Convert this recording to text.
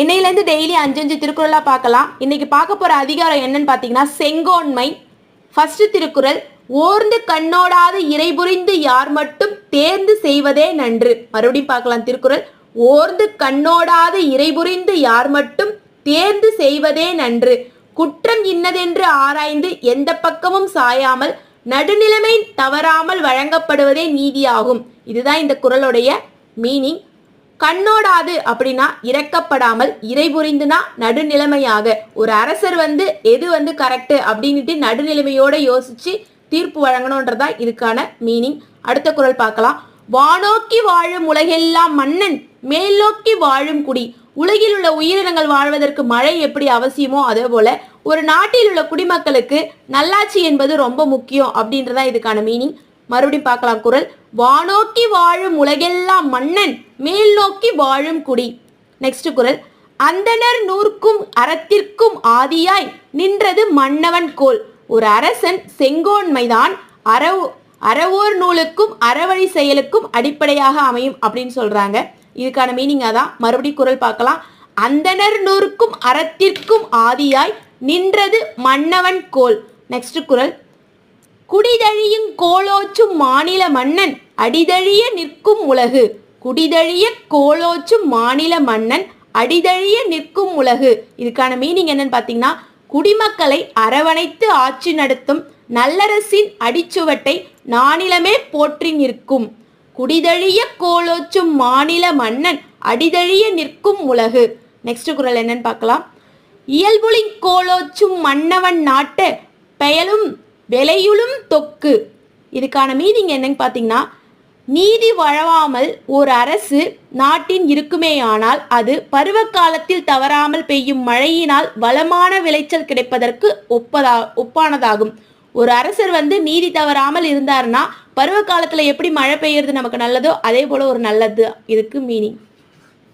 இன்னையிலேருந்து டெய்லி 5 திருக்குறளாக பார்க்கலாம். இன்னைக்கு பார்க்க போகிற அதிகாரம் என்னன்னு பார்த்தீங்கன்னா செங்கோன்மை. ஃபர்ஸ்ட் திருக்குறள், ஓர்ந்து கண்ணோடாது இறைபுரிந்து யார் மட்டும் தேர்ந்து செய்வதே நன்று. மறுபடியும் பார்க்கலாம் திருக்குறள், ஓர்ந்து கண்ணோடாது இறைபுரிந்து யார் மட்டும் தேர்ந்து செய்வதே நன்று. குற்றம் இன்னதென்று ஆராய்ந்து எந்த பக்கமும் சாயாமல் நடுநிலைமை தவறாமல் வழங்கப்படுவதே நீதியாகும். இதுதான் இந்த குறளுடைய மீனிங். கண்ணோடாது அப்படின்னா இறக்கப்படாமல், இறைபுரிந்துனா நடுநிலைமையாக. ஒரு அரசர் எது கரெக்ட் அப்படின்ட்டு நடுநிலைமையோட யோசிச்சு தீர்ப்பு வழங்கணும்ன்றதா இதுக்கான மீனிங். அடுத்த குறள் பார்க்கலாம். வானோக்கி வாழும் உலகெல்லாம் மன்னன், மேல் நோக்கி வாழும் குடி. உலகில் உள்ள உயிரினங்கள் வாழ்வதற்கு மழை எப்படி அவசியமோ அதே போல ஒரு நாட்டில் உள்ள குடிமக்களுக்கு நல்லாட்சி என்பது ரொம்ப முக்கியம் அப்படின்றதா இதுக்கான மீனிங். மறுபடியும் பார்க்கலாம் குறள், வானோக்கி வாழும் உலகெல்லாம் மன்னன், மேல் நோக்கி வாழும் குடி. நெக்ஸ்ட் குறள், அந்தனர் நூற்கும் அறத்திற்கும் ஆதியாய் நின்றது மன்னவன் கோல். ஒரு அரசன் செங்கோன்மைதான் அறவோர் நூலுக்கும் அறவழி செயலுக்கும் அடிப்படையாக அமையும் அப்படின்னு சொல்றாங்க. இதுக்கான மீனிங் அதான். மறுபடியும் குறள் பார்க்கலாம். அந்தனர் நூற்கும் அறத்திற்கும் ஆதியாய் நின்றது மன்னவன் கோல். நெக்ஸ்ட் குறள், குடிதழியும் கோலோச்சும் மாநில மன்னன் அடிதழிய நிற்கும் உலகு. குடிதழிய கோலோச்சும் மாநில மன்னன் அடிதழிய நிற்கும் உலகு. இதுக்கான மீனிங் என்னன்னு பார்த்தீங்கன்னா, குடிமக்களை அரவணைத்து ஆட்சி நடத்தும் நல்லரசின் அடிச்சுவட்டை நானிலமே போற்றி நிற்கும். குடிதழிய கோலோச்சும் மாநில மன்னன் அடிதழிய நிற்கும் உலகு. நெக்ஸ்ட் குறள் என்னன்னு பார்க்கலாம். இயல்புலி கோலோச்சும் மன்னவன் நாட்டு பெயலும் விலையுளும் தொக்கு. இதுக்கான மீனிங் என்னன்னு பார்த்தீங்கன்னா, நீதி வழவாமல் ஒரு அரசு நாட்டின் இருக்குமேயானால் அது பருவ காலத்தில் தவறாமல் பெய்யும் மழையினால் வளமான விளைச்சல் கிடைப்பதற்கு ஒப்பானதாகும். ஒரு அரசர் நீதி தவறாமல் இருந்தாருன்னா பருவ காலத்தில் எப்படி மழை பெய்யறது நமக்கு நல்லதோ அதே போல ஒரு நல்லது இதுக்கு மீனிங்.